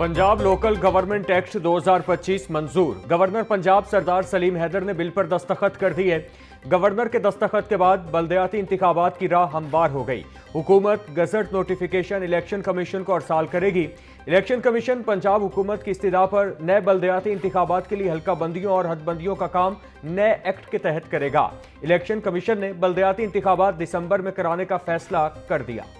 Punjab local government act 2025 मंजूर। Governor Punjab सरदार सलीम हैदर ने bill पर दस्तखत कर दिए। गवर्नर के दस्तखत के बाद बल्दियाती इंतखाबात की राह हमवार हो गई। हुकूमत गजट नोटिफिकेशन इलेक्शन कमीशन को अरसाल करेगी। इलेक्शन कमीशन पंजाब हुकूमत की इस्तदा पर नए बल्दियाती इंतखाबात के लिए हल्का बंदियों और हदबंदियों का काम नए एक्ट के तहत करेगा। इलेक्शन कमीशन ने बल्दियाती इंतखाबात दिसंबर में कराने का फैसला कर दिया।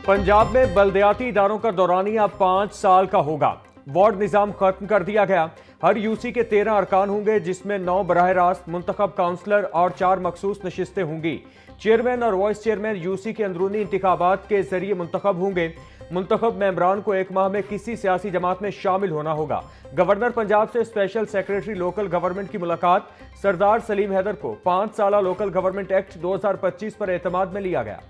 पंजाब में बल्दियाती इदारों का दौरानिया अब 5 साल का होगा। वार्ड निजाम खत्म कर दिया गया। हर यूसी के 13 अरकान होंगे, जिसमें 9 बराह रास्त मुंतखब काउंसलर और 4 मखसूस नशिस्तें होंगी। चेयरमैन और वाइस चेयरमैन यूसी के अंदरूनी इंतखाबात के जरिए मुंतखब होंगे। मुंतखब मेंबरान को 1 माह में किसी सियासी जमात में शामिल होना होगा। गवर्नर पंजाब से स्पेशल सेक्रेटरी लोकल गवर्नमेंट की मुलाकात। सरदार सलीम हैदर को 5 साला लोकल गवर्नमेंट एक्ट 2025 पर एतमाद में लिया गया।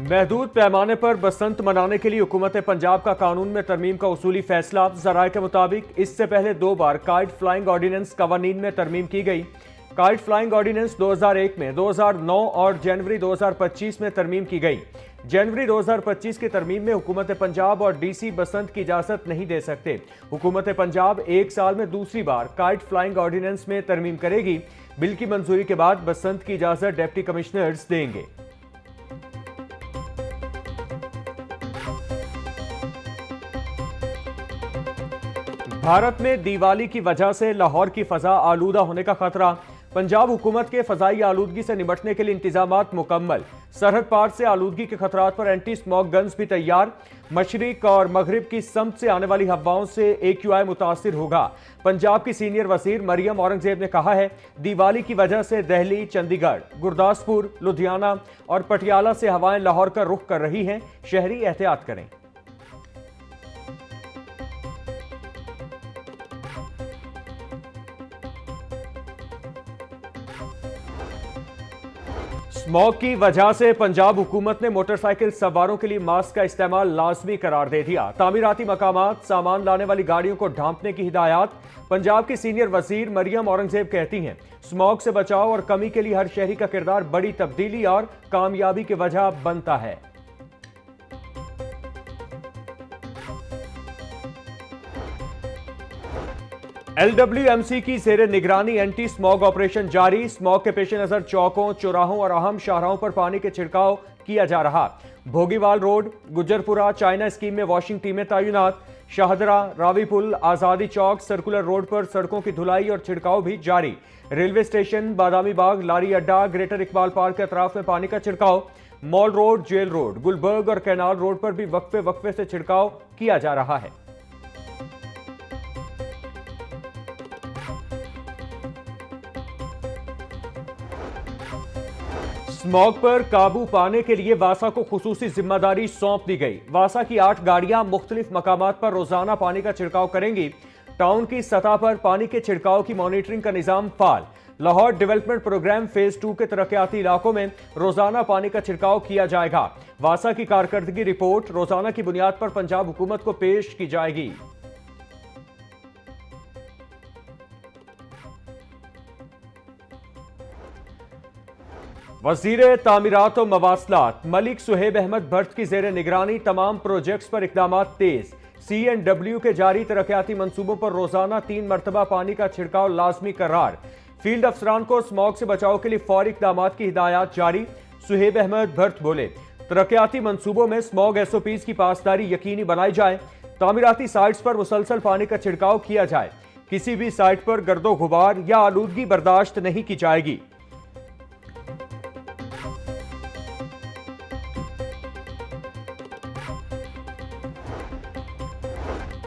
महदूद पैमाने पर बसंत मनाने के लिए हुकूमत पंजाब का कानून में तरमीम का उसूली फैसला। ज़राए के मुताबिक इससे पहले 2 बार काइट फ्लाइंग ऑर्डिनेंस कवानीन में तरमीम की गई। काइट फ्लाइंग ऑर्डिनेंस 2001 में, 2009 और जनवरी 2025 में तरमीम की गई। जनवरी 2025 की तरमीम में हुकूमत पंजाब और डीसी बसंत की इजाजत नहीं दे सकते। हुकूमत पंजाब 1 साल में दूसरी बार काइट फ्लाइंग ऑर्डिनेंस में तरमीम करेगी। बिल की मंजूरी के बाद बसंत की इजाजत डिप्टी कमिश्नर्स देंगे। भारत में दिवाली की वजह से लाहौर की फजा आलूदा होने का खतरा। पंजाब हुकूमत के फजाई आलूदगी से निपटने के लिए इंतजामात मुकम्मल। सरहद पार से आलूदगी के खतरात पर एंटी स्मॉग गन्स भी तैयार। मशरिक और मगरिब की समत से आने वाली हवाओं से AQI मुतासिर होगा। पंजाब की सीनियर वजीर मरियम औरंगजेब ने कहा है, दिवाली की वजह से दिल्ली, चंडीगढ़, गुरदासपुर, लुधियाना और पटियाला से हवाएं लाहौर का रुख कर रही हैं। शहरी एहतियात करें। स्मॉग की वजह से पंजाब हुकूमत ने मोटरसाइकिल सवारों के लिए मास्क का इस्तेमाल लाजमी करार दे दिया। तामीराती मकामात, सामान लाने वाली गाड़ियों को ढांपने की हिदायत। पंजाब की सीनियर वजीर मरियम औरंगजेब कहती हैं, स्मॉग से बचाव और कमी के लिए हर शहरी का किरदार बड़ी तब्दीली और कामयाबी की वजह बनता है। LWMC की जेर निगरानी एंटी स्मॉग ऑपरेशन जारी। स्मॉग के पेश नजर चौकों, चौराहों और अहम शाहराहों पर पानी के छिड़काव किया जा रहा। भोगीवाल रोड, गुजरपुरा, चाइना स्कीम में वॉशिंग टीमें तैनात। शाहदरा, रावीपुल, आजादी चौक, सर्कुलर रोड पर सड़कों की धुलाई और छिड़काव भी जारी। रेलवे स्टेशन, बादामी बाग, लारी अड्डा, ग्रेटर इकबाल पार्क के अतराफ में पानी का छिड़काव। Mall road, jail road, Gulberg और कैनाल रोड पर भी वक्फे वक्फे से छिड़काव किया जा रहा है। स्मॉग पर काबू पाने के लिए वासा को खुसूसी जिम्मेदारी सौंप दी गई। वासा की 8 गाड़ियां मुख्तलिफ मकामात पर रोजाना पानी का छिड़काव करेंगी। टाउन की सतह पर पानी के छिड़काव की मॉनिटरिंग का निजाम फाल। लाहौर डेवलपमेंट प्रोग्राम फेज 2 के तरक्याती इलाकों में रोजाना पानी का छिड़काव किया जाएगा। वासा की कारकर्दगी रिपोर्ट रोजाना की बुनियाद पर पंजाब हुकूमत को पेश की जाएगी। वजीर तामीरात और मवासलात मलिक सुहेब अहमद भट्ट की जेर निगरानी तमाम प्रोजेक्ट्स पर इकदाम तेज। CNW के जारी तरक्याती मंसूबों पर रोजाना 3 मरतबा पानी का छिड़काव लाजमी करार। फील्ड अफसरान को स्मॉग से बचाव के लिए फौरी इकदाम की हिदायत जारी। सुहेब अहमद भट्ट बोले, तरक्याती मंसूबों में स्मॉग SOPs की पासदारी यकीनी बनाई जाए। तामीराती साइट्स पर मुसलसल पानी का छिड़काव किया जाए। किसी भी साइट पर गर्दो गुबार या आलूदगी बर्दाश्त नहीं की जाएगी।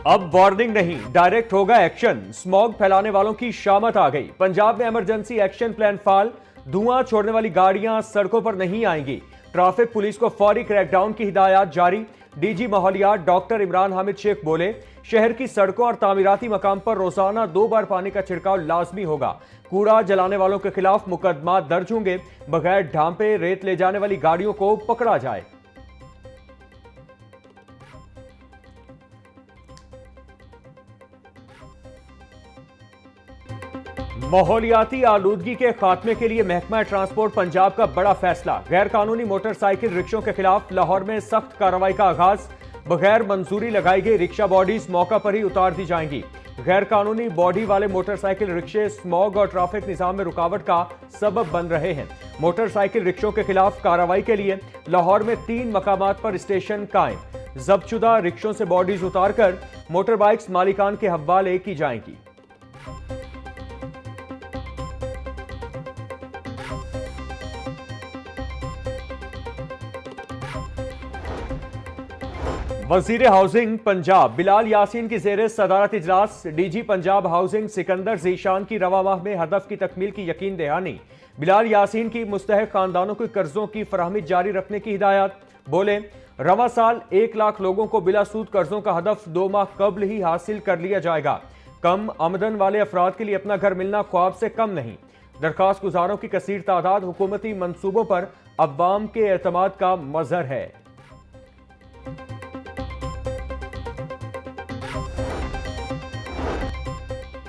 अब वार्निंग नहीं, डायरेक्ट होगा एक्शन। स्मॉग फैलाने वालों की शामत आ गई। पंजाब में इमरजेंसी एक्शन प्लान फाल। धुआं छोड़ने वाली गाड़ियां सड़कों पर नहीं आएंगी। ट्रैफिक पुलिस को फौरी क्रैकडाउन की हिदायत जारी। DG माहौलियात डॉक्टर इमरान हामिद शेख बोले, शहर की सड़कों और तामीराती मकाम पर रोजाना 2 बार पानी का छिड़काव लाजमी होगा। कूड़ा जलाने वालों के खिलाफ मुकदमा दर्ज होंगे। बगैर ढांपे रेत ले जाने वाली गाड़ियों को पकड़ा जाए। माहौलियाती आलूदगी के खात्मे के लिए महकमा ट्रांसपोर्ट पंजाब का बड़ा फैसला। गैर कानूनी मोटरसाइकिल रिक्शों के खिलाफ लाहौर में सख्त कार्रवाई का आगाज। बगैर मंजूरी लगाई गई रिक्शा बॉडीज मौका पर ही उतार दी जाएंगी। गैर कानूनी बॉडी वाले मोटरसाइकिल रिक्शे स्मॉग और ट्रैफिक निजाम में रुकावट का सबब बन रहे हैं। मोटरसाइकिल रिक्शों के खिलाफ कार्रवाई के लिए लाहौर में 3 मकामात पर स्टेशन कायम। जब्तशुदा रिक्शों से बॉडीज उतारकर मोटर बाइक्स मालिकान के हवाले की जाएंगी। वजीर हाउसिंग पंजाब बिलाल यासीन की ज़ेरे सदारत इजलास डीजी पंजाब हाउसिंग सिकंदर जीशान की रवा माह में हदफ की तकमील की यकीन दहानी। बिलाल यासीन की मुस्तहक खानदानों को कर्जों की फराहमी जारी रखने की हिदायत। बोले, रवा साल 1 लाख लोगों को बिला सूद कर्जों का हदफ 2 माह कबल ही हासिल कर लिया जाएगा। कम आमदन वाले अफराद के लिए अपना घर मिलना ख्वाब से कम नहीं। दरखास्त गुजारों की कसीर तादाद हुकूमती मंसूबों पर अवाम के एतमाद का मजहर है।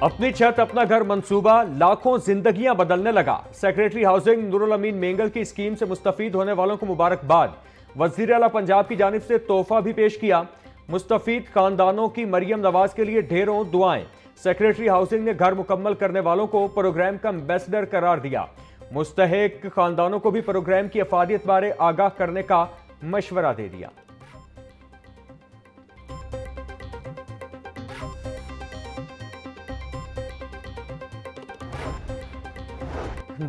अपनी छत अपना घर मंसूबा लाखों जिंदगियां बदलने लगा। सेक्रेटरी हाउसिंग नूरुल अमीन मेंगल की स्कीम से मुस्तफीद होने वालों को मुबारकबाद। वजीर आला पंजाब की जानिब से तोहफा भी पेश किया। मुस्तफीद खानदानों की मरियम नवाज के लिए ढेरों दुआएं। सेक्रेटरी हाउसिंग ने घर मुकम्मल करने वालों को प्रोग्राम का एम्बेसडर करार दिया। मुस्तहक खानदानों को भी प्रोग्राम की अफादियत बारे आगाह करने का मशवरा दे दिया।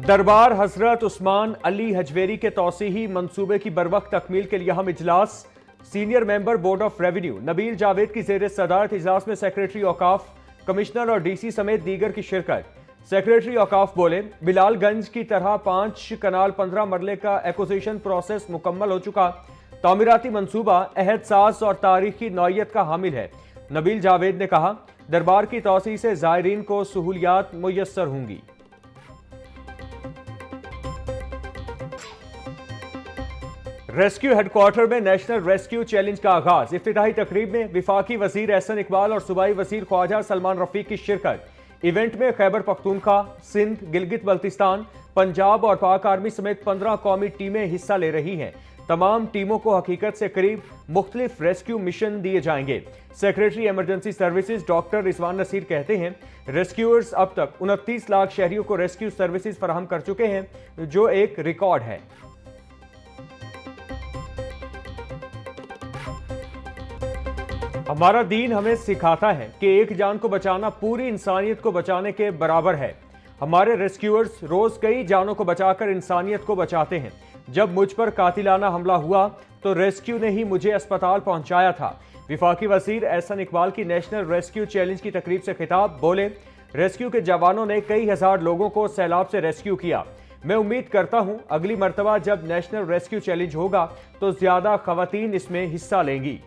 दरबार हजरत उस्मान अली हजवेरी के तौसीही मंसूबे की बरवक्त तकमील के लिए अहम इजलास। Senior member board of revenue Nabeel Javed की ज़ेरे सदारत इजलास में सेक्रेटरी औकाफ, कमिश्नर और डीसी समेत दीगर की शिरकत। सेक्रेटरी औकाफ बोले, बिलालगंज की तरह 5 कनाल 15 मरले का एक्विजिशन प्रोसेस मुकम्मल हो चुका। तामीराती मंसूबा अहदसाज और तारीखी नौयत का हामिल है। नबील जावेद ने कहा, दरबार की तौसी से ज़ायरीन को सहूलियात मुयस्सर होंगी। रेस्क्यू हेडक्वार्टर में नेशनल रेस्क्यू चैलेंज का आगाज। इफ्तिताही तकरीब में विफाकी वजीर एहसन इकबाल और सूबाई वजीर ख्वाजा सलमान रफीक की शिरकत। इवेंट में खैबर पख्तूनख्वा, सिंध, गिलगित बल्तिस्तान, पंजाब और पाक आर्मी समेत 15 कौमी टीमें हिस्सा ले रही हैं। तमाम टीमों को हकीकत से करीब मुख्तलिफ रेस्क्यू मिशन दिए जाएंगे। Secretary emergency services doctor Rizwan Naseer कहते हैं, रेस्क्यूअर्स अब तक 29 लाख शहरियों को रेस्क्यू सर्विसेज फराहम कर चुके हैं, जो एक रिकॉर्ड है। हमारा दीन हमें सिखाता है कि एक जान को बचाना पूरी इंसानियत को बचाने के बराबर है। हमारे रेस्क्यूअर्स रोज कई जानों को बचाकर इंसानियत को बचाते हैं। जब मुझ पर कातिलाना हमला हुआ तो रेस्क्यू ने ही मुझे अस्पताल पहुंचाया था। विफाकी वजीर एहसन इकबाल की नेशनल रेस्क्यू चैलेंज की तकरीब से खिताब। बोले, रेस्क्यू के जवानों ने कई हजार लोगों को सैलाब से रेस्क्यू किया। मैं उम्मीद करता हूं अगली मरतबा जब नेशनल रेस्क्यू चैलेंज होगा तो ज्यादा खवातीन इसमें हिस्सा लेंगी।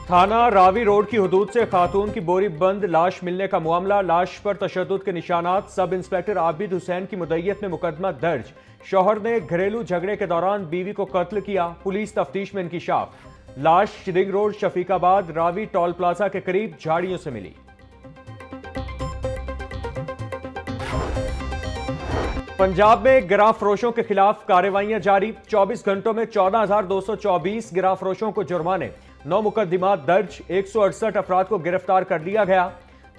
थाना रावी रोड की हदूद से खातून की बोरी बंद लाश मिलने का मामला। लाश पर तशद्दुद के निशानात। सब इंस्पेक्टर आबिद हुसैन की मुद्दईयत में मुकदमा दर्ज। शौहर ने घरेलू झगड़े के दौरान बीवी को कत्ल किया। पुलिस तफ्तीश में इंकिशाफ। लाश ring road Shafiqabad Ravi toll plaza के करीब झाड़ियों से मिली। पंजाब में गिरां फरोशों के खिलाफ कार्रवाइयां जारी। 24 घंटों में 14,224 गिरां फरोशों को जुर्माने, 9 मुकदमात दर्ज, 168 अफराद को गिरफ्तार कर लिया गया।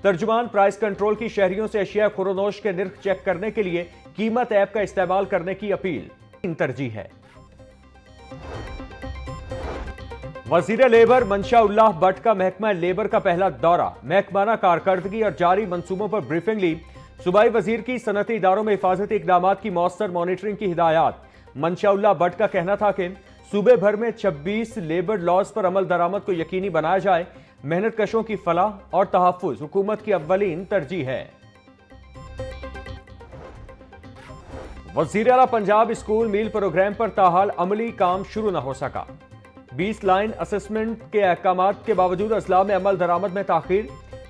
तर्जुमान प्राइस कंट्रोल की शहरियों से अशिया खुरोनोश के निर्ख चेक करने के लिए कीमत ऐप का इस्तेमाल करने की अपील तरजीह है। वजीर लेबर मंशा उल्लाह भट्ट का महकमा लेबर का पहला दौरा। महकमाना कारकर्दगी और जारी मंसूबों पर ब्रीफिंग ली। सूबाई वजीर की सनती इदारों में हिफाजती इकदामात की मौसर मॉनिटरिंग की हिदायत। मंशा उल्लाह भट्ट का कहना था कि सूबे भर में 26 लेबर लॉज पर अमल दरामद को यकीनी बनाया जाए। मेहनत कशों की फलाह और तहफ्फुज हुकूमत की अव्वलीन तरजीह है। वजीर आला पंजाब स्कूल मील प्रोग्राम पर ताहाल अमली काम शुरू न हो सका। 20 लाइन असेसमेंट के अहकामात के बावजूद अजला में अमल दरामद में ताखीर।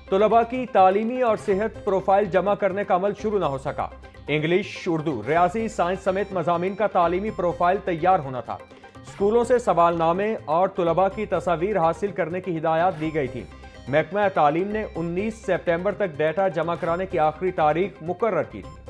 तलबा की तालीमी और सेहत प्रोफाइल जमा करने का अमल शुरू न हो सका। इंग्लिश, उर्दू, रियाजी, साइंस समेत मजामीन का तालीमी प्रोफाइल तैयार होना था। स्कूलों से सवालनामे और तुलबा की तस्वीर हासिल करने की हिदायत दी गई थी। महकमा तालीम ने 19 सितंबर तक डेटा जमा कराने की आखिरी तारीख मुकर्रर की थी।